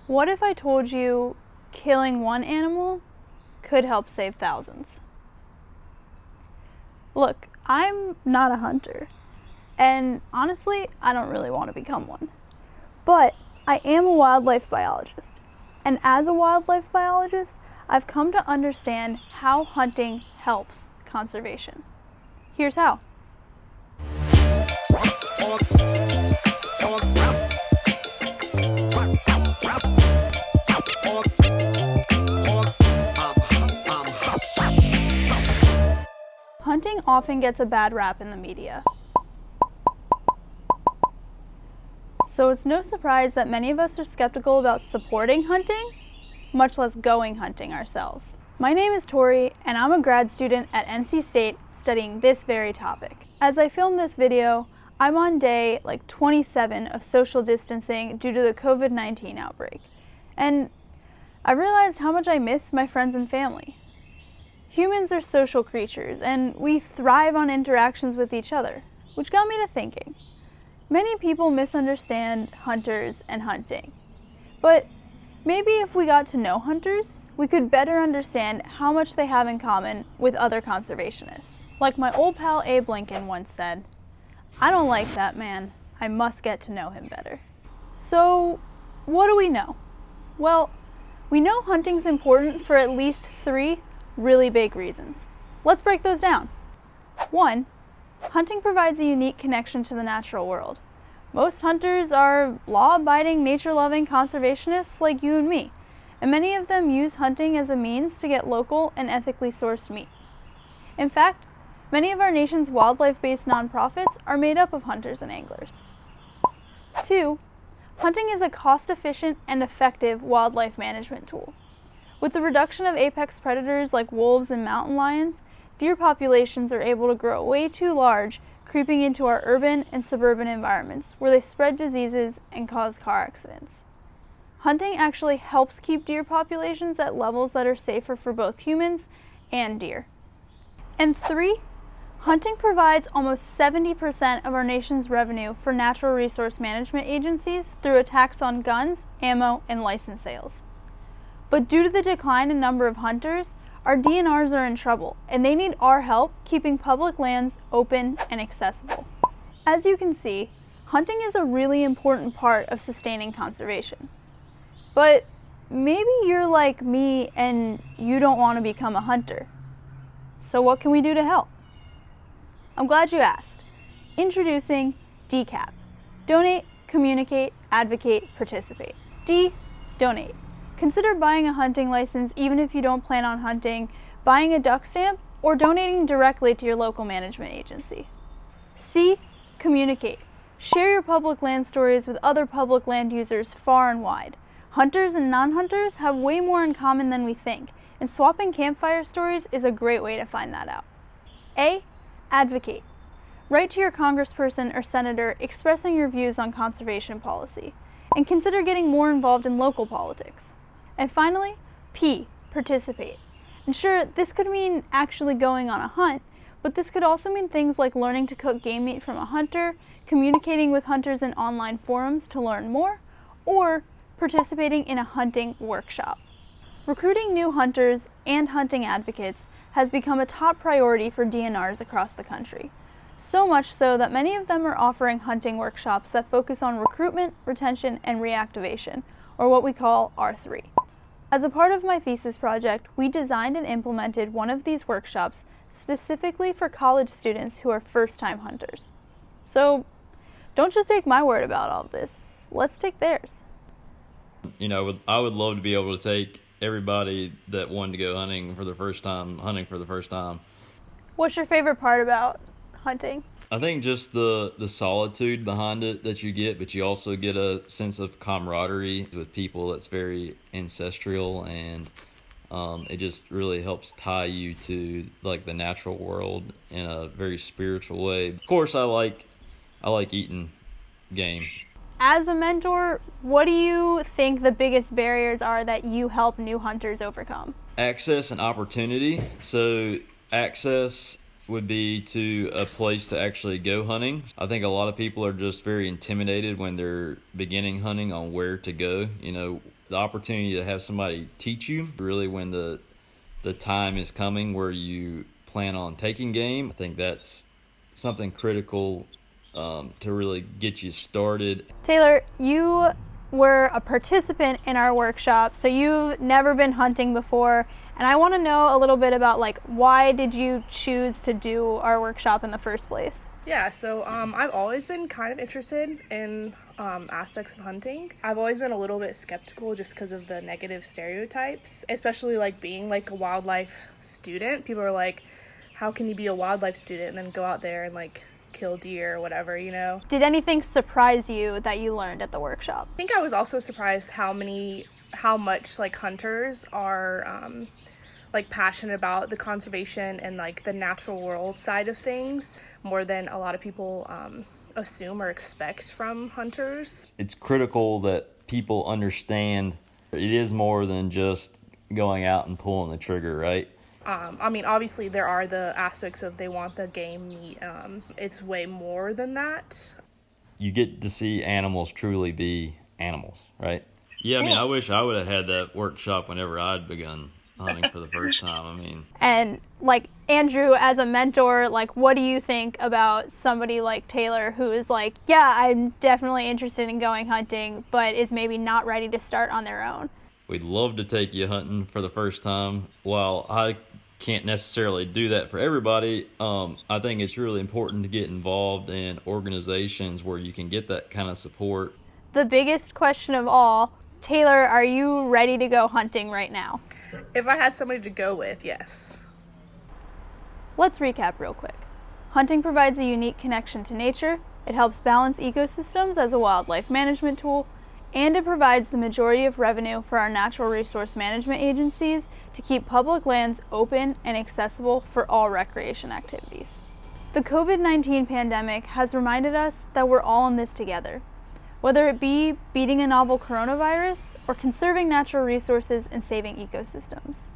What if I told you killing one animal could help save thousands? Look, I'm not a hunter, and honestly, I don't really want to become one. But I am a wildlife biologist, and as a wildlife biologist, I've come to understand how hunting helps conservation. Here's how. Hunting often gets a bad rap in the media. So it's no surprise that many of us are skeptical about supporting hunting, much less going hunting ourselves. My name is Tori, and I'm a grad student at NC State studying this very topic. As I film this video, I'm on day 27 of social distancing due to the COVID-19 outbreak. And I realized how much I miss my friends and family. Humans are social creatures, and we thrive on interactions with each other, which got me to thinking. Many people misunderstand hunters and hunting, but maybe if we got to know hunters, we could better understand how much they have in common with other conservationists. Like my old pal Abe Lincoln once said, "I don't like that man, I must get to know him better." So, what do we know? Well, we know hunting's important for at least 3 really big reasons. Let's break those down. 1, hunting provides a unique connection to the natural world. Most hunters are law-abiding, nature-loving conservationists like you and me, and many of them use hunting as a means to get local and ethically sourced meat. In fact, many of our nation's wildlife-based nonprofits are made up of hunters and anglers. 2, hunting is a cost-efficient and effective wildlife management tool. With the reduction of apex predators like wolves and mountain lions, deer populations are able to grow way too large, creeping into our urban and suburban environments where they spread diseases and cause car accidents. Hunting actually helps keep deer populations at levels that are safer for both humans and deer. And 3, hunting provides almost 70% of our nation's revenue for natural resource management agencies through a tax on guns, ammo, and license sales. But due to the decline in number of hunters, our DNRs are in trouble, and they need our help keeping public lands open and accessible. As you can see, hunting is a really important part of sustaining conservation. But maybe you're like me and you don't want to become a hunter. So what can we do to help? I'm glad you asked. Introducing DCAP. Donate, communicate, advocate, participate. D, donate. Consider buying a hunting license even if you don't plan on hunting, buying a duck stamp, or donating directly to your local management agency. C, communicate. Share your public land stories with other public land users far and wide. Hunters and non-hunters have way more in common than we think, and swapping campfire stories is a great way to find that out. A, advocate. Write to your congressperson or senator expressing your views on conservation policy, and consider getting more involved in local politics. And finally, P, participate. And sure, this could mean actually going on a hunt, but this could also mean things like learning to cook game meat from a hunter, communicating with hunters in online forums to learn more, or participating in a hunting workshop. Recruiting new hunters and hunting advocates has become a top priority for DNRs across the country. So much so that many of them are offering hunting workshops that focus on recruitment, retention, and reactivation, or what we call R3. As a part of my thesis project, we designed and implemented one of these workshops specifically for college students who are first-time hunters. So don't just take my word about all this, let's take theirs. I would love to be able to take everybody that wanted to go hunting for the first time. What's your favorite part about hunting? I think just the solitude behind it that you get, but you also get a sense of camaraderie with people that's very ancestral, and it just really helps tie you to the natural world in a very spiritual way. Of course, I like eating game. As a mentor, what do you think the biggest barriers are that you help new hunters overcome? Access and opportunity. So access would be to a place to actually go hunting. I think a lot of people are just very intimidated when they're beginning hunting on where to go. The opportunity to have somebody teach you, really when the time is coming where you plan on taking game, I think that's something critical to really get you started. Taylor, you were a participant in our workshop, so you've never been hunting before, and I want to know a little bit about why did you choose to do our workshop in the first place? Yeah, so I've always been kind of interested in aspects of hunting. I've always been a little bit skeptical just because of the negative stereotypes, especially being a wildlife student. People are like, how can you be a wildlife student and then go out there and kill deer or whatever, Did anything surprise you that you learned at the workshop? I think I was also surprised how much hunters are passionate about the conservation and the natural world side of things more than a lot of people assume or expect from hunters. It's critical that people understand it is more than just going out and pulling the trigger, right? Obviously there are the aspects of they want the game meat. It's way more than that. You get to see animals truly be animals, right? Yeah, I wish I would have had that workshop whenever I'd begun hunting for the first time. And Andrew, as a mentor, what do you think about somebody like Taylor who is yeah, I'm definitely interested in going hunting, but is maybe not ready to start on their own? We'd love to take you hunting for the first time. While I can't necessarily do that for everybody, I think it's really important to get involved in organizations where you can get that kind of support. The biggest question of all, Taylor, are you ready to go hunting right now? If I had somebody to go with, yes. Let's recap real quick. Hunting provides a unique connection to nature, it helps balance ecosystems as a wildlife management tool, and it provides the majority of revenue for our natural resource management agencies to keep public lands open and accessible for all recreation activities. The COVID-19 pandemic has reminded us that we're all in this together, whether it be beating a novel coronavirus or conserving natural resources and saving ecosystems.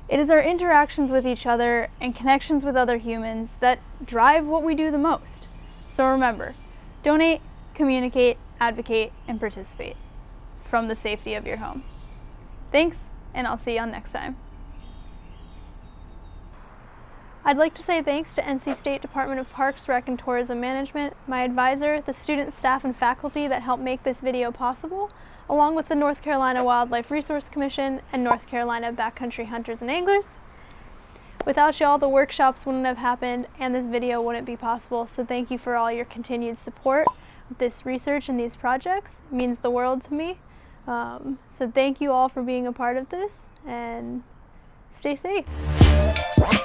It is our interactions with each other and connections with other humans that drive what we do the most. So remember, donate, communicate, advocate, and participate from the safety of your home. Thanks, and I'll see you on next time. I'd like to say thanks to NC State Department of Parks, Rec, and Tourism Management, my advisor, the students, staff, and faculty that helped make this video possible, along with the North Carolina Wildlife Resource Commission and North Carolina Backcountry Hunters and Anglers. Without y'all, the workshops wouldn't have happened and this video wouldn't be possible, so thank you for all your continued support. This research and these projects means the world to me. So thank you all for being a part of this, and stay safe. Rap.